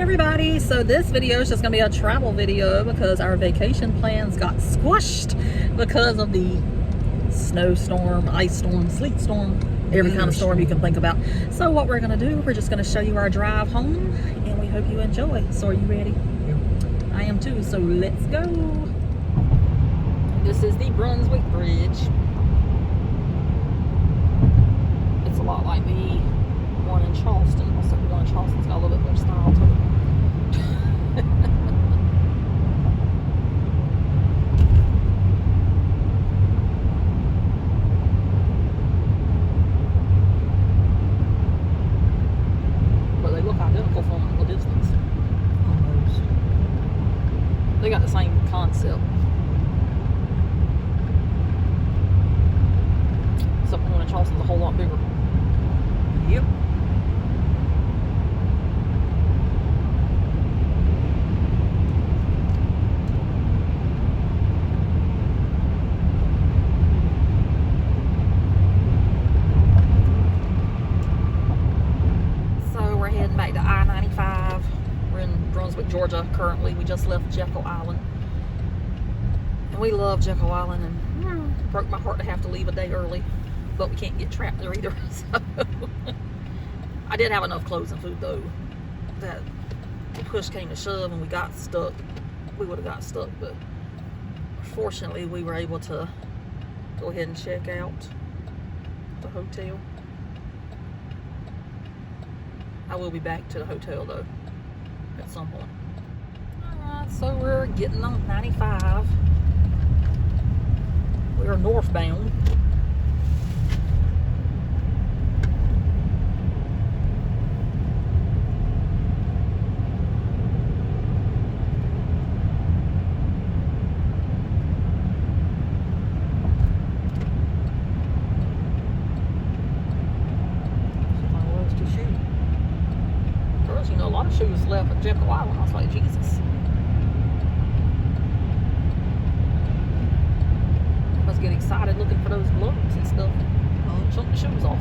everybody, so this video is just going to be a travel video because our vacation plans got squished because of the snowstorm, ice storm, sleet storm, every kind of storm you can think about. So what we're going to do, we're just going to show you our drive home and we hope you enjoy. So are you ready? Yep. I am too, so let's go. This is the Brunswick Bridge. It's a lot like the one in Charleston. Except the one in Charleston's got a little bit more style to it. But they look identical from the distance. Almost. They got the same concept. Except the one in Charleston's a whole lot bigger. Yep. So we're heading back to I-95. We're in Brunswick, Georgia currently. We just left Jekyll Island. And we love Jekyll Island, and it broke my heart to have to leave a day early. But we can't get trapped there either. So I did have enough clothes and food though that the push came to shove and we got stuck. We would have got stuck, but fortunately we were able to go ahead and check out the hotel. I will be back to the hotel though at some point. Alright, so we're getting on 95. We're northbound. You know, a lot of shoes left at Jekyll Island. I was like, Jesus. I must get excited looking for those gloves and stuff. Chuck the shoes off.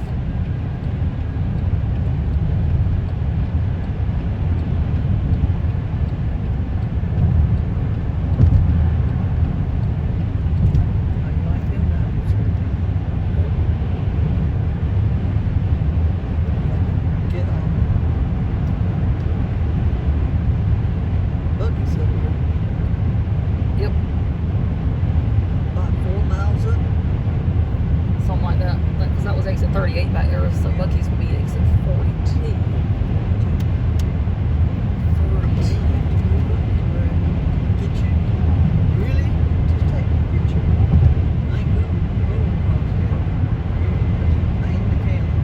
Exit 38 back there, so Bucky's will be exit 42. 42. Get you. Really? Just take a picture. I ain't going across here. I ain't the camera.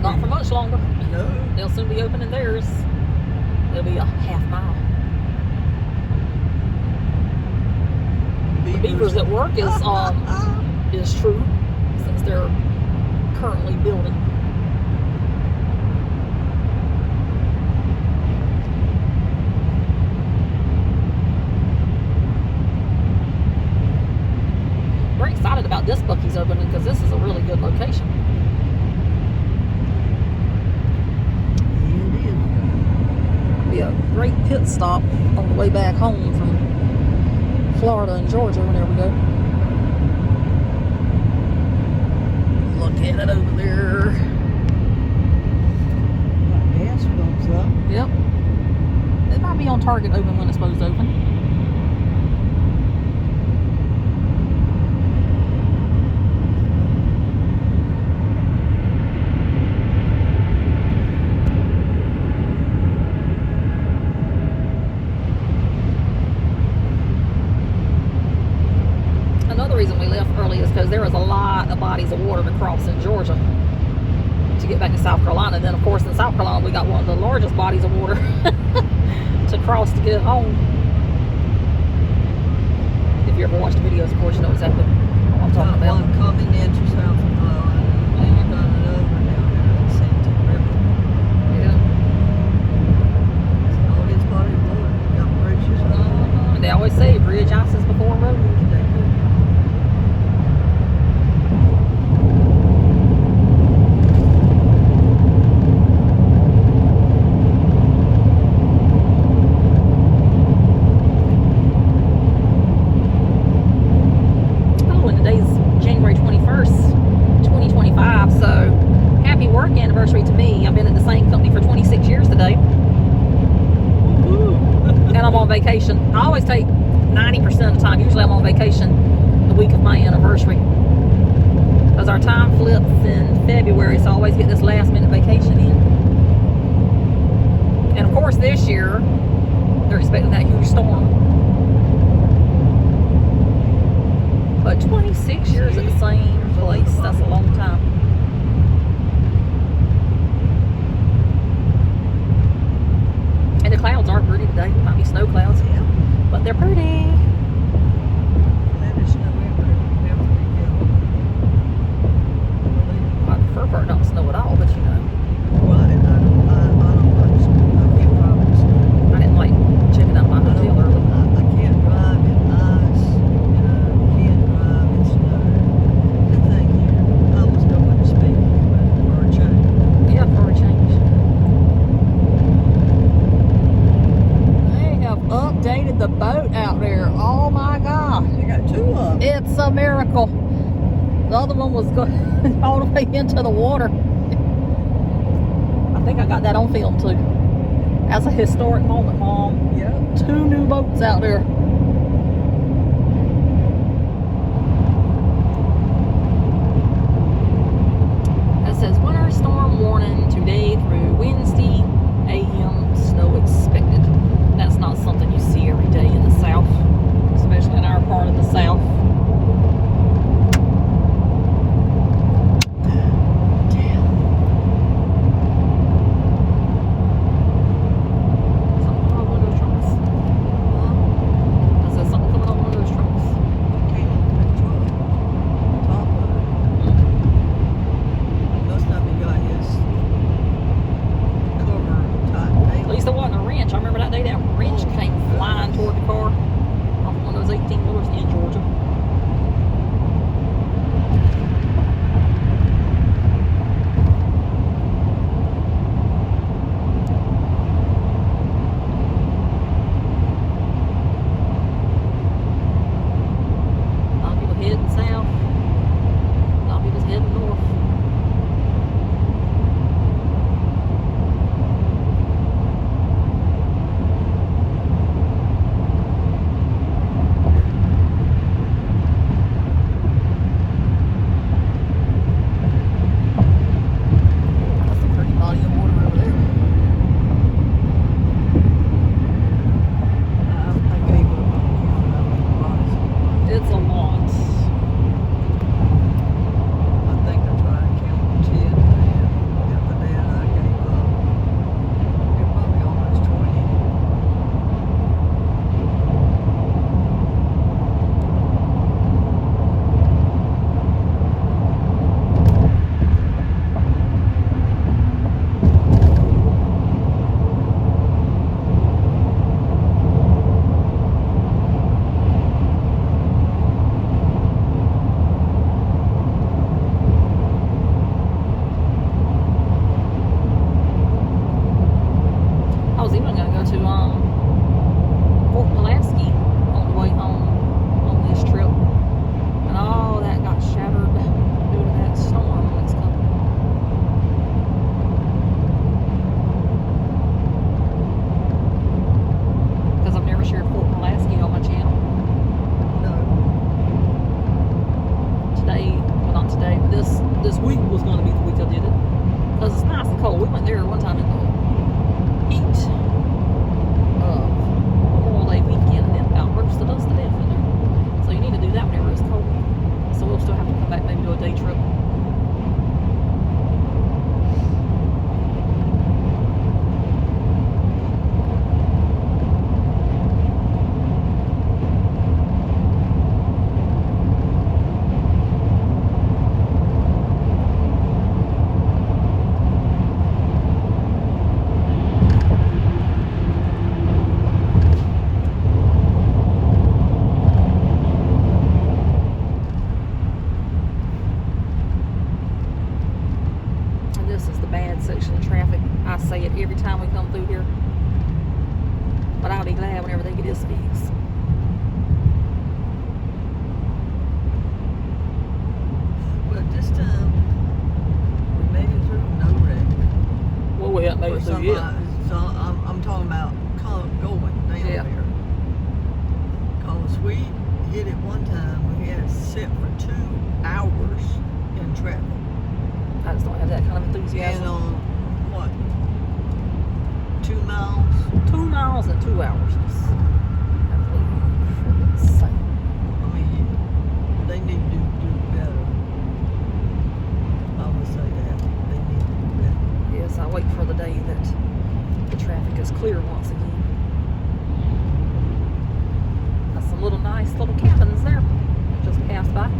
Not for much longer. No. They'll soon be opening theirs. It'll be a half mile. The beavers at work is true, since they're currently building. We're excited about this Bucky's opening because this is a really good location. Be a great pit stop on the way back home from Florida and Georgia whenever we go. Look at it over there. Gas pumps up. Yep. It might be on target open when it's supposed to open. there was a lot of bodies of water to cross in Georgia to get back to South Carolina. Then, of course, in South Carolina, we got one of the largest bodies of water to cross to get home. If you ever watched the videos, of course, you know exactly what I'm talking about. One coming into South Carolina, and you got another down there at Santa River. Yeah. So all these bodies of water, you got bridges up there. And they always say bridge houses before road. Oh, and today's January 21st, 2025. So happy work anniversary to me. I've been at the same company for 26 years today. And I'm on vacation. I always take 90% of the time. Usually I'm on vacation the week of my anniversary. Because our time flips in February, so I always get this last minute vacation in. And of course this year, they're expecting that huge storm. But 26 years at the same place, that's a long time. And the clouds are pretty today. Might be snow clouds, Yeah. but they're pretty. Let us know wherever we go. I prefer for it not to snow at all, but you know, Well, I don't like snow. I can't drive in snow. I didn't like checking out my hotel early. I can't drive in ice. Can't drive in snow. The thing here, I was going to speak for a change. Yeah, for a change. They have updated the boat out there. Oh my God. You got two of them. It's a miracle. The other one was going all the way into the water. I think I got that on film too. That's a historic moment, Mom. Yep. 2 new boats out there. That says winter storm warning today through Wednesday AM. Snow expected. That's not something you see every day in the South, especially in our part of the South. Something coming on one of those trucks. I said something coming on one of those trucks. Came off the truck. Top of it. Must not be got his cover tight. At least it wasn't a wrench. I remember that day that wrench came flying toward the car off one of those 18-wheelers in Georgia. A lot of people heading south. A lot of people's heading north. That's a pretty body of water over there. I gave up on counting how many bodies. It's a lot. I think I tried counting 10, and after that I gave up. It probably almost 20. I was even gonna go to Fort Pulaski on the way home on this trip, and all that got shattered due to that storm that's coming. Because I've never shared Fort Pulaski on my channel. No. Today, well not today, but this week was gonna be the week I did it. Because it's nice and cold. We went there one time in the heat of Memorial Day weekend and it about roasted us to death in there. So you need to do that whenever it's cold. so we'll still have to come back, maybe do a day trip. Section of traffic. I say it every time we come through here, but I'll be glad whenever they get this fixed. But this time we made it through no wreck. Well, we haven't made it through yet. So I'm talking about going down there. Cause we hit it one time. We had to sit for 2 hours in traffic. I just don't have that kind of enthusiasm. And on what? 2 miles? 2 miles in 2 hours. That's I mean, they need to do better. I would say that. They need to do better. yes, I wait for the day that the traffic is clear once again. Got some nice little cabins there. Just passed by.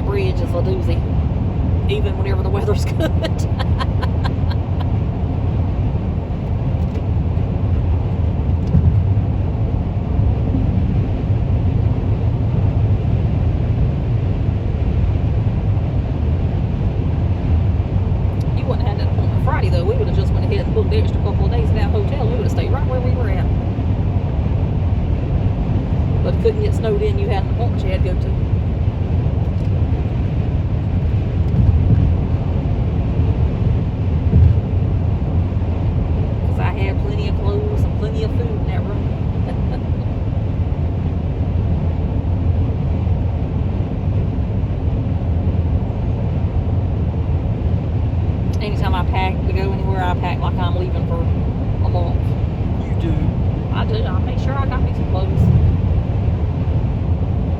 Bridge is a doozy, even whenever the weather's good. You wouldn't have had that appointment Friday though. We would have just went ahead and booked the extra couple of days at that hotel. We would have stayed right where we were at. But couldn't get snowed in. You had an appointment you had to go to. Plenty of clothes and plenty of food in that room. Anytime I pack to go anywhere, I pack like I'm leaving for a month. You do? I do. I make sure I got me some clothes.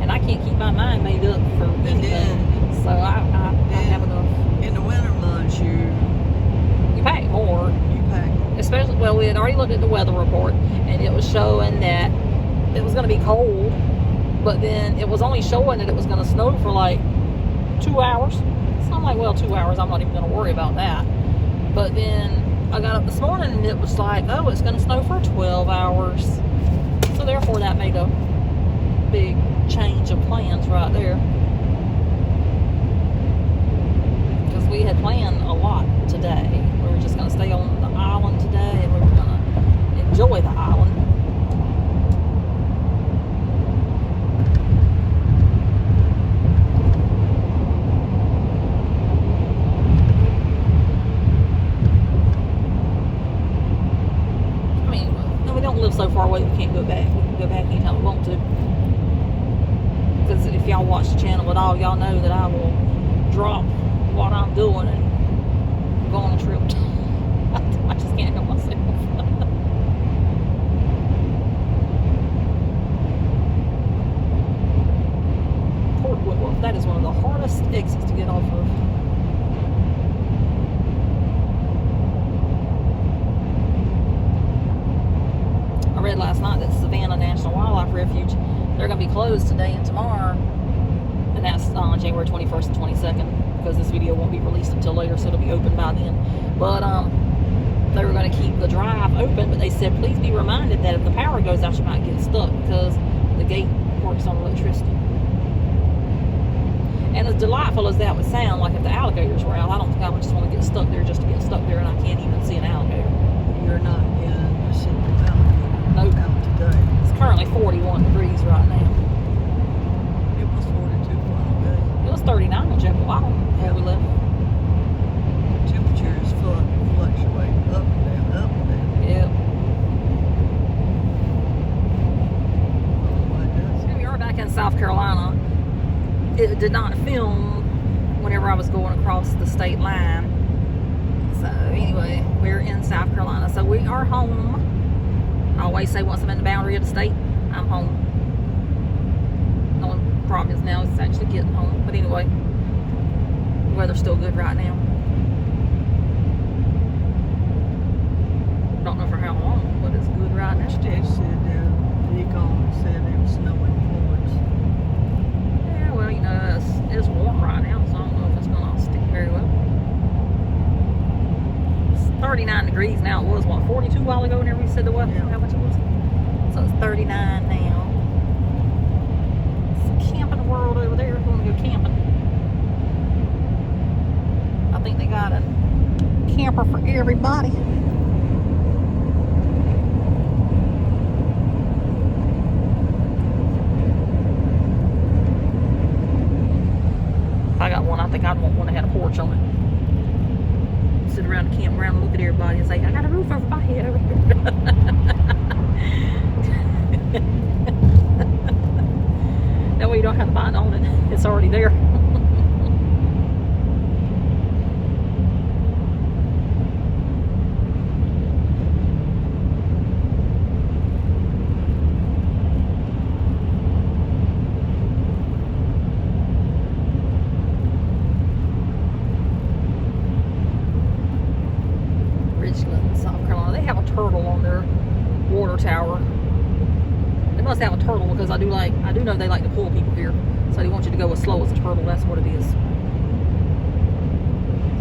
And I can't keep my mind made up for anything. So I have enough. In the winter months, you pack more. Especially, well, we had already looked at the weather report, and it was showing that it was going to be cold, but then it was only showing that it was going to snow for like 2 hours. So I'm like, well, 2 hours, I'm not even going to worry about that. But then I got up this morning, and it was like, oh, it's going to snow for 12 hours. So therefore that made a big change of plans right there. Because we had planned a lot today. We were just going to stay on the island today and we were going to enjoy the island. Live so far away we can't go back. We can go back anytime we want to. Because if y'all watch the channel at all, y'all know that I will drop what I'm doing and go on a trip. I just can't help myself. Port Whitworth, that is one of the hardest exits to get off of. I read last night that Savannah National Wildlife Refuge, they're going to be closed today and tomorrow, and that's on January 21st and 22nd, because this video won't be released until later, so it'll be open by then. But they were going to keep the drive open, but they said please be reminded that if the power goes out you might get stuck because the gate works on electricity. And as delightful as that would sound, like if the alligators were out, I don't think I would just want to get stuck there just to get stuck there and I can't even see an alligator. You're not in the city mountain. Nope. Out today. It's currently 41 degrees right now. It was 42 for all day. It was 39 on Jekyll Island before we left. Temperatures fluctuate up and down, up and down. Yep. Why does it? We are back in South Carolina. It did not film whenever I was going across the state line. So anyway, we're in South Carolina. So we are home. I always say once I'm in the boundary of the state, I'm home. The only problem is now it's actually getting home. But anyway, the weather's still good right now. Don't know for how long, but it's good right now. Steve said Deacon said it was snowing in Florence. Yeah, well, you know, it's warm right now, so I don't know if it's going to stick very well. 39 degrees now. It was, what, 42 a while ago whenever you said the weather? Yeah. How much it was? So it's 39 now. It's a camping world over there. We're going to go camping. I think they got a camper for everybody. If I got one, I think I'd want one that had a porch on it. Sit around the campground and look at everybody and say, I got a roof over my head over here. That way you don't have to bind on it. It's already there. South Carolina. They have a turtle on their water tower. They must have a turtle because I do know they like to pull people here. So they want you to go as slow as a turtle. That's what it is.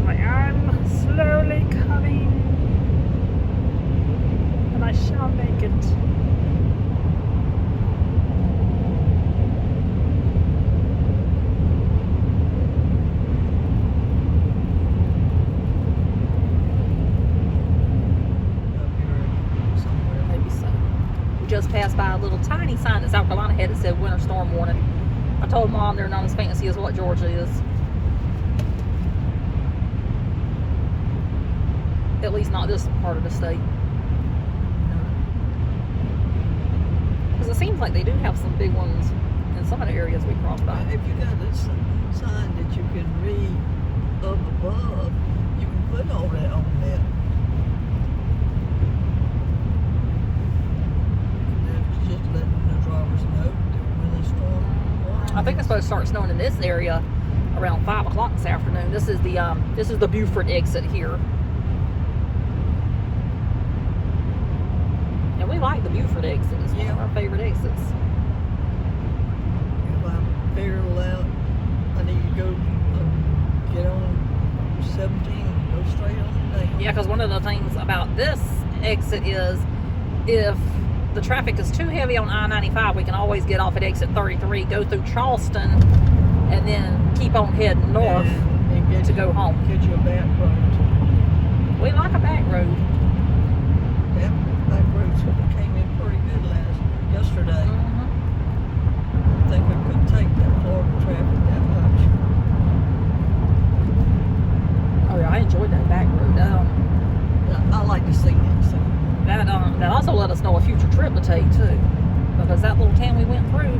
Like, I'm slowly coming, and I shall make it. Just passed by a little tiny sign that South Carolina had that said winter storm warning. I told Mom they're not as fancy as what Georgia is. At least not this part of the state. Because it seems like they do have some big ones in some of the areas we cross by. If you got this sign that you can read up above, you can put all that on there. Just letting the drivers know that when the storm. I think it's supposed to start snowing in this area around 5 o'clock this afternoon. This is the Beaufort exit here. And we like the Beaufort exit. It's one of our favorite exits. If I figure it out, I need to go get on 17 and go straight on down. Yeah, because one of the things about this exit is if the traffic is too heavy on I-95, we can always get off at exit 33, go through Charleston, and then keep on heading north and get to go home. Get you a back road. We like a back road. That back road came in pretty good yesterday. I think we couldn't take that Florida traffic that much. Oh yeah, I enjoyed that back road. I like to see it. So. That also let us know a future trip to take too, because that little town we went through,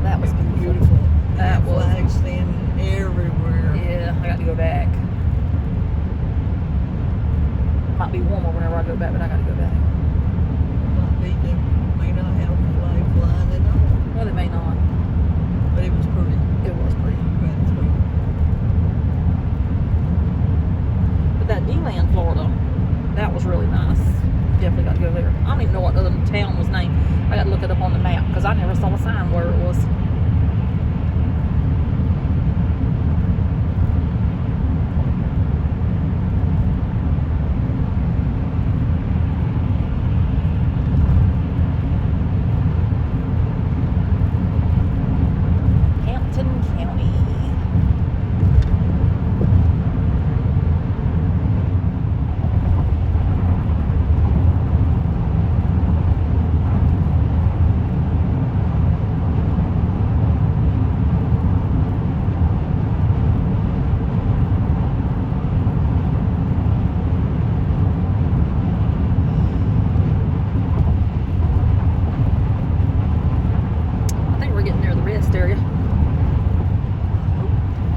that was beautiful. That was flags standing everywhere. Yeah, I got to go back. Might be warmer whenever I go back, but I got to go back. They may not have a flag flying at all. Well, they may not. But it was pretty. It was pretty. Went through. But that D-Land, Florida, that was really nice. Definitely got to go there. I don't even know what the other town was named. I got to look it up on the map because I never saw a sign where it was. Area.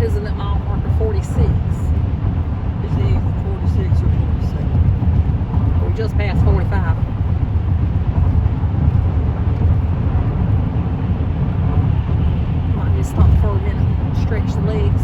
Isn't it mile marker 46? Is it 46 or 47? We just passed 45. Might just stop for a minute, stretch the legs.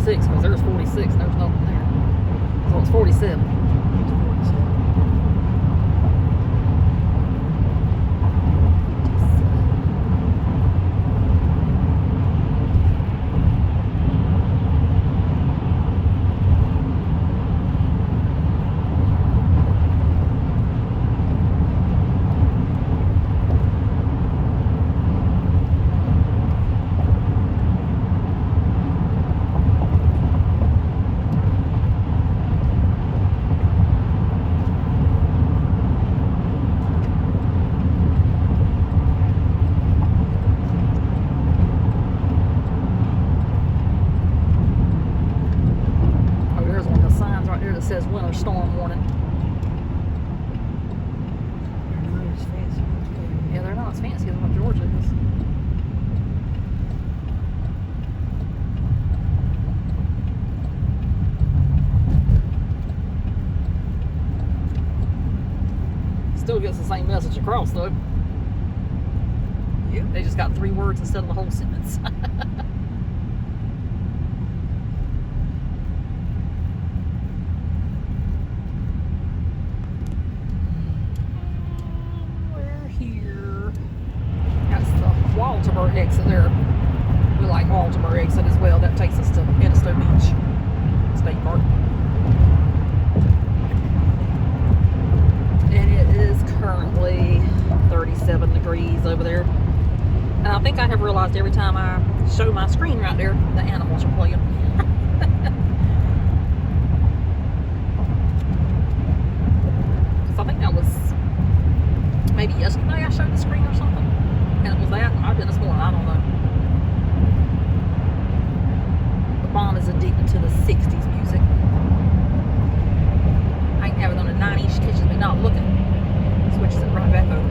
Because there's 46, there's nothing there. So it's 47. It's 47. It says winter storm warning. They're not as fancy as Yeah, they're not as fancy as what Georgia is. Still gets the same message across though. Yeah. They just got 3 words instead of a whole sentence. Walterburg exit there. We like Walterburg exit as well. That takes us to Edisto Beach State Park. And it is currently 37 degrees over there. And I think I have realized every time I show my screen right there, the animals are playing. So I think that was maybe yesterday I showed the screen or something. And it was that, I've been this morning, I don't know. But Mom is addicted to the 60s music. I can have it on a 90s, she catches me not looking. Switches it right back over.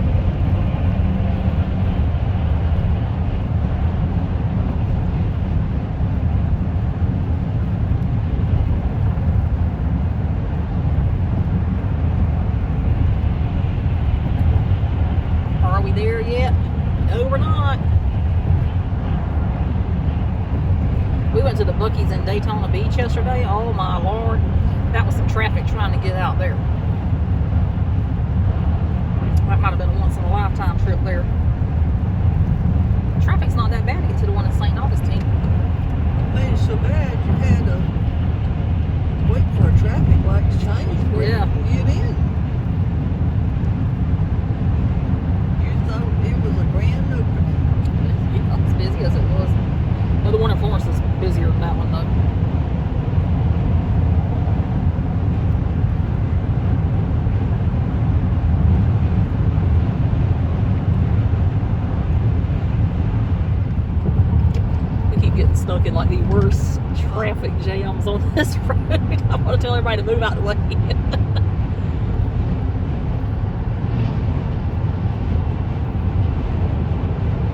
Are we there yet? No, we're not. We went to the Buc-ee's in Daytona Beach yesterday. Oh my Lord. That was some traffic trying to get out there. That might have been a once in a lifetime trip there. Traffic's not that bad to get to the one in St. Augustine. Made it so bad you had to wait for a traffic light to change before Yeah. you could get in. You thought it was a grand opening. Yeah, as busy as it was. Well, the one in Florence is busier than that one though. Getting stuck in like the worst traffic jams on this road. I want to tell everybody to move out the way.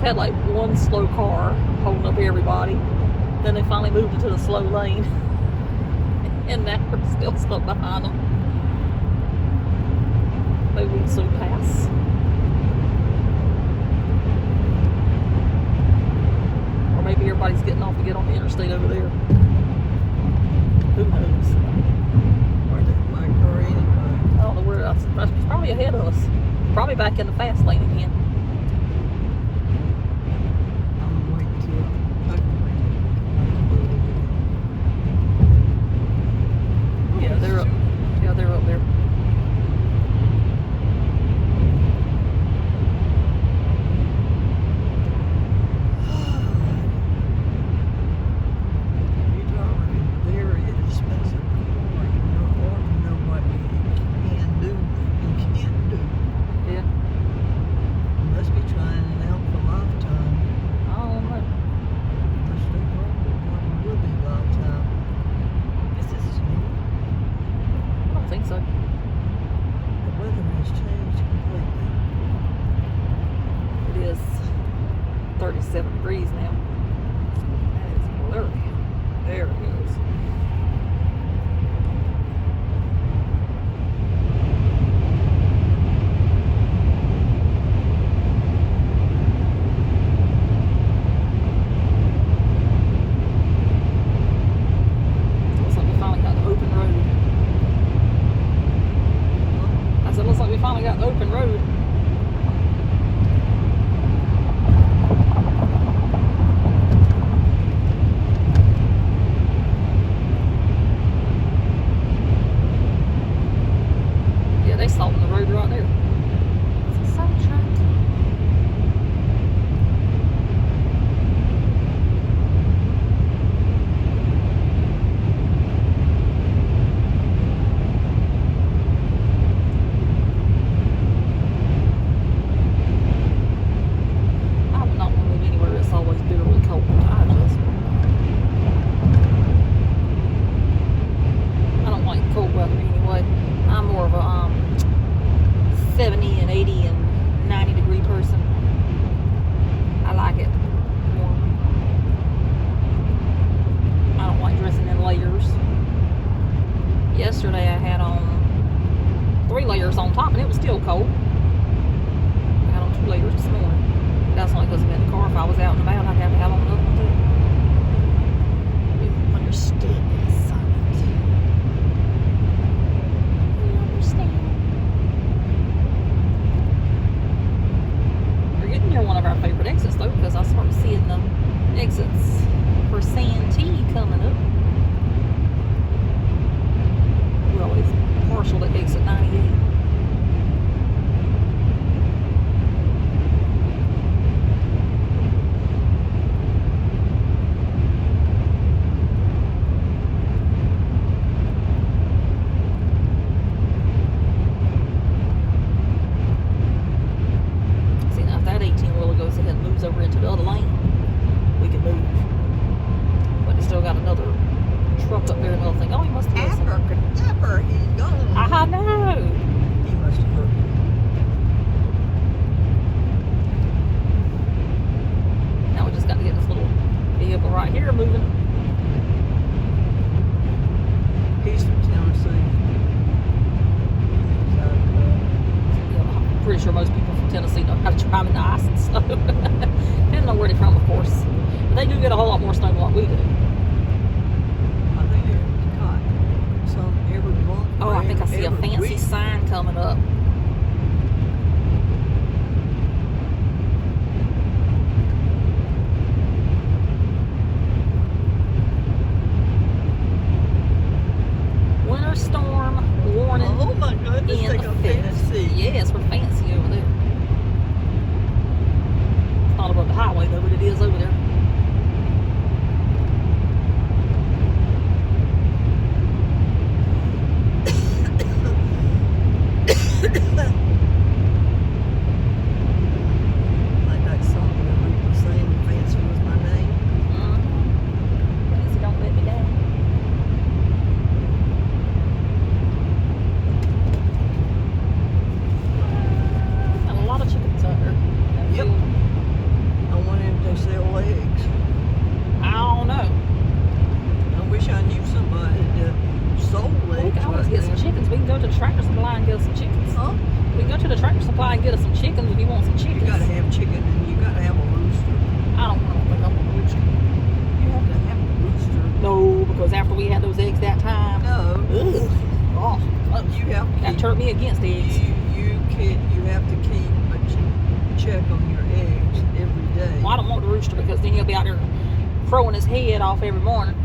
Had like one slow car holding up everybody. Then they finally moved into the slow lane. And now we're still stuck behind them. Maybe we can soon pass. Maybe everybody's getting off to get on the interstate over there. Who knows? Or that my car anyway. I don't know where that's probably ahead of us. Probably back in the fast lane again. I'm waiting till I can wait. Yeah, they're up. Yeah, they're up there. So. The weather has changed completely. It is 37 degrees now. That is blurry. There it goes. Looks like we finally got the open road. It looks like we finally got an open road. Yeah, they salting the road right there. It's a salt truck. I don't like cold weather anyway. I'm more of a 70 and 80 and 90 degree person. I like it warm. I don't like dressing in layers. Yesterday I had on 3 layers on top and it was still cold. I had on 2 layers this morning. That's only because I'm in the car. If I was out and about, I'd have to have on another one too. You understood the assignment. You understand. We're getting near one of our favorite exits though, because I started seeing the exits for Santee coming up. We're always partial to exit 98. Over into the other lane, we can move. But it's still got another truck up there and another thing. Oh, he must have listened. Abracadabra, he's gone. I know. He must have heard. Now we just got to get this little vehicle right here moving. He's from Tennessee. Yeah, I'm pretty sure most people people from Tennessee know how to drive in the ice and snow. Depending on where they're from, of course. But they do get a whole lot more snow than what we do. I think they're caught some every month. Oh, I think I see a every fancy week. sign coming up. Winter storm warning Oh my goodness, in they got effect. fancy. Yes, we're fancy over there. It's not above the highway though, but it is over there. Like that song that we were saying, Fancy Was My Name. Fancy don't let me down. And a lot of chickens out there. That Yep. field. I wonder if they sell eggs. I don't know. I wish I knew somebody that sold We eggs. can always right get some there. chickens. We can go to the Tractor Supply and get us some chickens. Huh? We can go to the Tractor Supply and get us some chickens if you want some chickens. You gotta have chicken and you gotta have a rooster. I don't think I'm a rooster. You have to have a rooster. No, because after we had those eggs that time, No. ugh, oh, You have to that keep, turned me against eggs. you have to keep a check on your eggs every day. Well, I don't want the rooster because then he'll be out there crowing his head off every morning.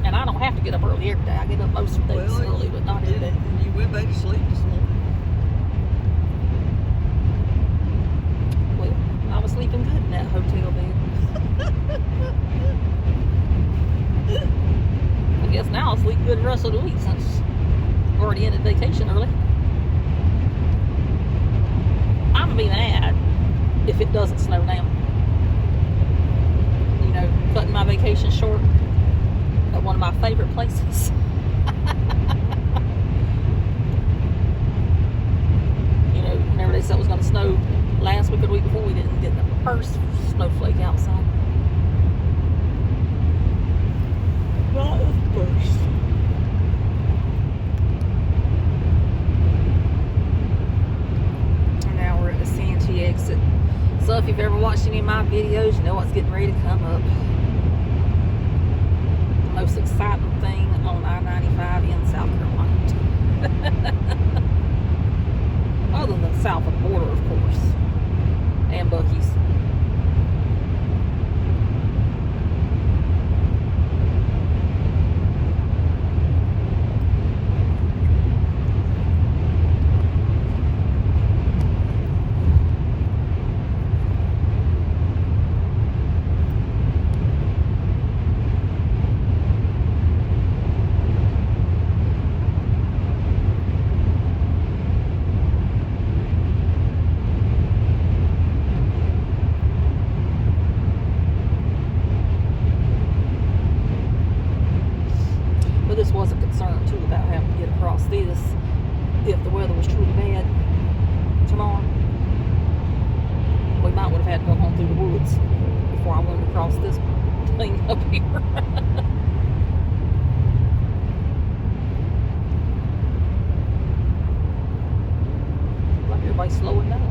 And I don't have to get up early every day. I get up most days early, but not every day. You went back to sleep this morning. Well, I was sleeping good in that hotel bed. I guess now I'll sleep good the rest of the week since I've already ended vacation early. I'm gonna be mad if it doesn't snow now. You know, cutting my vacation short at one of my favorite places. You know, whenever they said it was gonna snow last week or the week before, we didn't get the first snowflake outside. Not the first. And now we're at the Santee exit. So if you've ever watched any of my videos, you know what's getting ready to come up. The most exciting thing on I-95 in South Carolina. Other than south of the border, of course. And Buc-ee's. But this was a concern too about having to get across this if the weather was truly bad tomorrow. We might would have had to go home through the woods before I went across this thing up here. Like everybody's slowing down.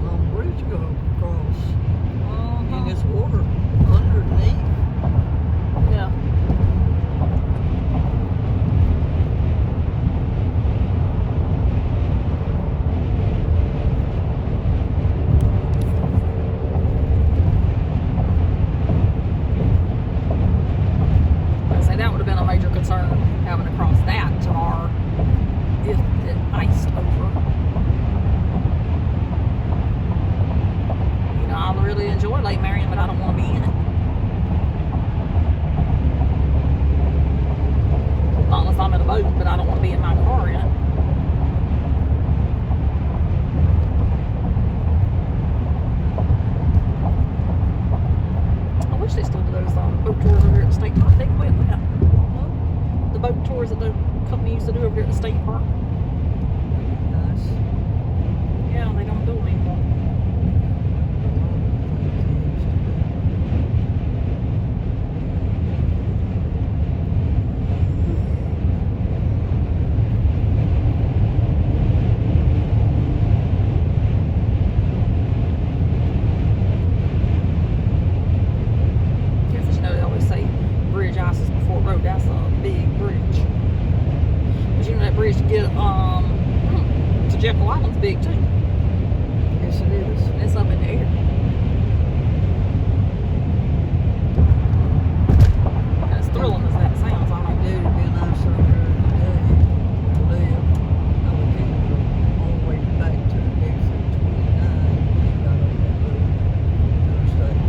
Long bridge go across. Uh-huh. And it's water underneath. Yeah. I say that would have been a major concern having to cross that tomorrow if it Jekyll Island's big too. Yes, it is. It's up in the air. As thrilling as that sounds, I don't Dude, it'd be a nice summer day to live. I would think it would go all the way back to exit 29. Got on that little interstate.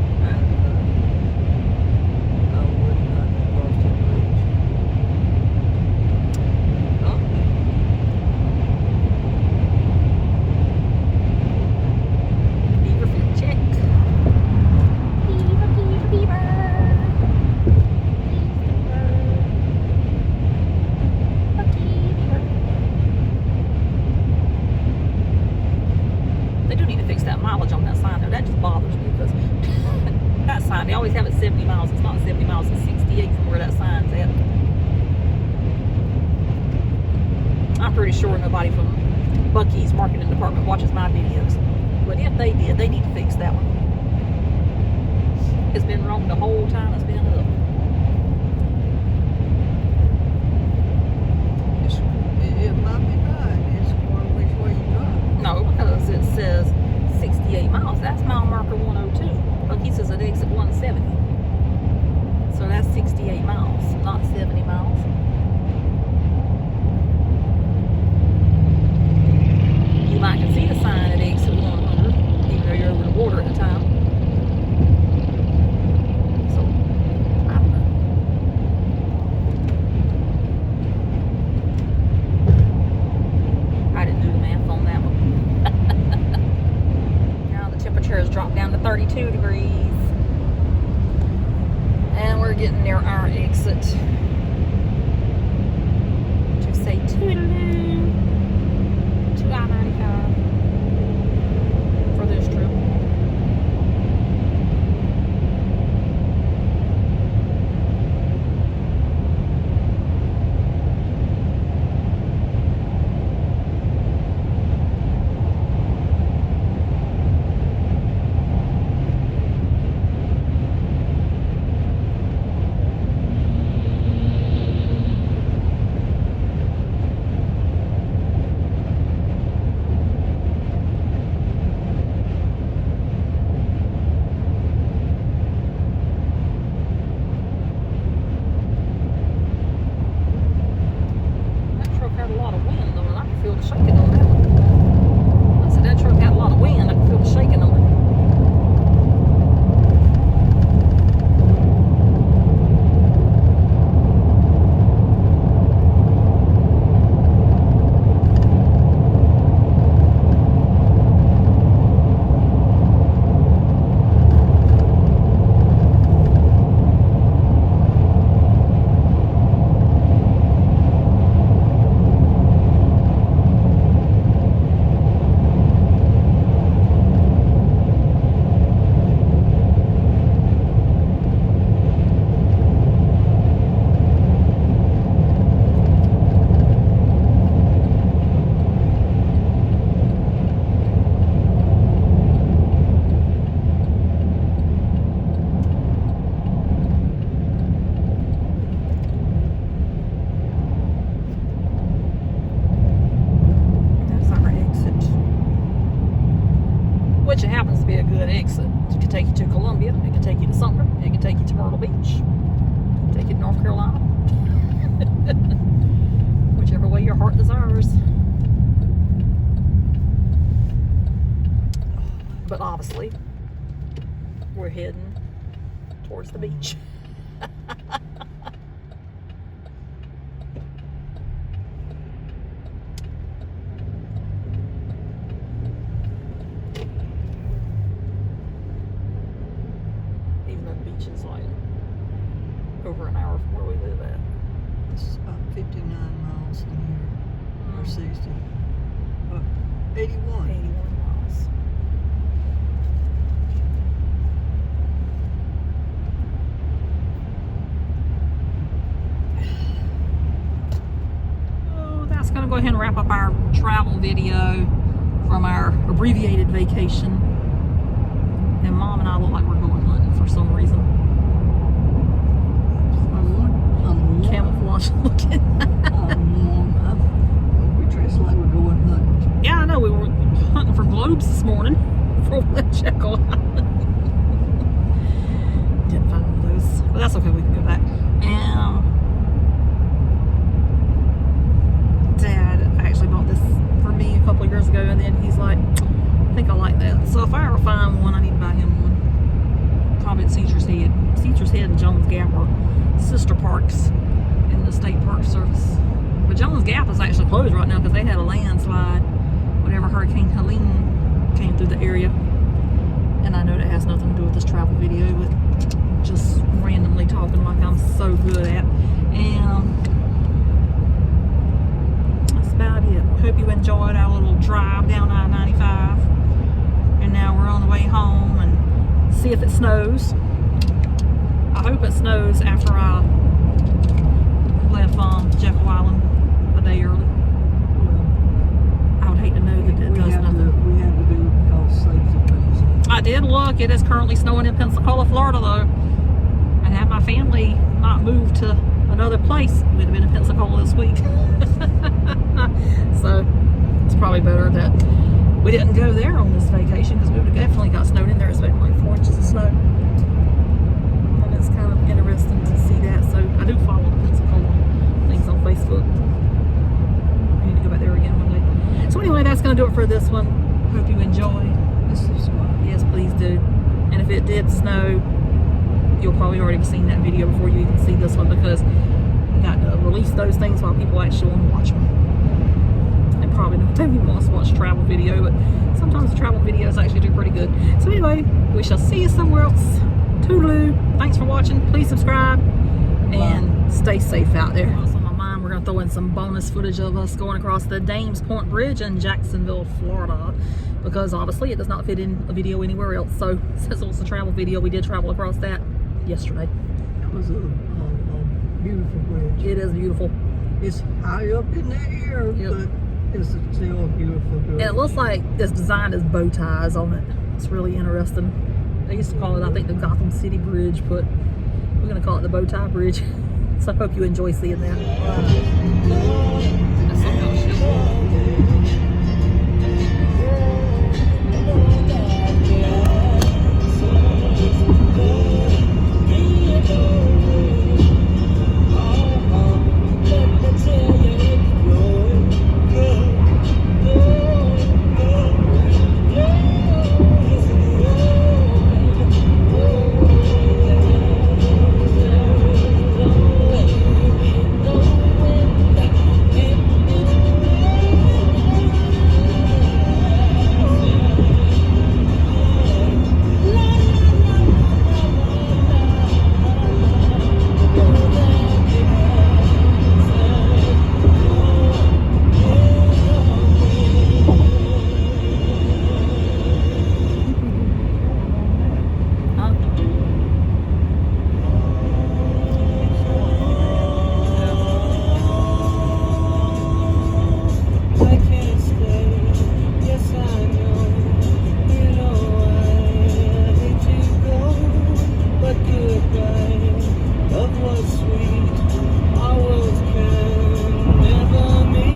And I would not have crossed that bridge. know. Beaverfield check. Beaver, beaver, beaver. They do need to fix that mileage on that sign though. That just bothers me because that sign, they always have it 70 miles. It's not 70 miles, it's 68 from where that sign's at. I'm pretty sure nobody from Bucky's marketing department watches my videos. But if they did, they need to fix that one. It's been wrong the whole time it's been up. It might be right. It's going which way you drive. No, because it says 68 miles. That's mile marker 102. Bucky says it exit 170. So that's 68 miles, not 70 miles. You might can see the sign at exit 100, even though you're over the border at the time. So, I don't know. I didn't do the math on that one. Now the temperature has dropped down to 32 degrees. And we're getting near our exit to say toodaloo to I-95 for this trip. That truck had a lot of wind though, and I can feel the shaking on that one. I said that truck had a lot of wind, I can feel the shaking on it. That's our exit. Which it happens to be a good exit. It can take you to Columbia, it can take you to Sumter, it can take you to Myrtle Beach, it can take you to North Carolina. Whichever way your heart desires. But obviously, we're heading towards the beach. Even though the beach is like over an hour from where we live at. It's about 59 miles from here. Or 60. 81. 81 miles. Oh, that's gonna go ahead and wrap up our travel video from our abbreviated vacation. And Mom and I look like we're going hunting for some reason. I'm Camouflage looking. we dress like we're going hunting. Yeah, I know. globes this morning for Jekyll Island. Didn't find one of those, but that's okay. We can go back. And Dad actually bought this for me a couple of years ago, and then he's like, I think I like that. So if I ever find one, I need to buy him one. Probably at Caesar's Head. Caesar's Head and Jones Gap are sister parks in the State Park Service. But Jones Gap is actually closed right now because they had a landslide whenever Hurricane Helene came through the area. And I know that has nothing to do with this travel video, but just randomly talking like I'm so good at. And that's about it. Hope you enjoyed our little drive down I-95. And now we're on the way home and see if it snows. I hope it snows after I left Jekyll Island a day early. I would hate to know that it does nothing. We have to do it because safety reasons. I did look. It is currently snowing in Pensacola, Florida, though. And had my family not moved to another place, we'd have been in Pensacola this week. So it's probably better that we didn't go there on this vacation because we would have definitely got snowed in there. It's been like 4 inches of snow. And it's kind of interesting to see that. So I do follow the Pensacola things on Facebook. I need to go back there again one day. So anyway, that's going to do it for this one. Hope you enjoyed. Subscribe. Yes, please do. And if it did snow, you'll probably already have seen that video before you even see this one, because we got to release those things while people actually want to watch them. And probably nobody wants to watch a travel video, but sometimes the travel videos actually do pretty good. So anyway, we shall see you somewhere else. Toodaloo. Thanks for watching. Please subscribe and stay safe out there. What's on my mind, we're going to throw in some bonus footage of us going across the Dames Point Bridge in Jacksonville, Florida, because obviously it does not fit in a video anywhere else. So since it was a travel video, we did travel across that yesterday. It was a beautiful bridge. It is beautiful. It's high up in the air, but it's still a beautiful bridge. And it looks like it's designed as bow ties on it. It's really interesting. They used to call it, I think, the Gotham City Bridge, but we're going to call it the Bow Tie Bridge. So I hope you enjoy seeing that.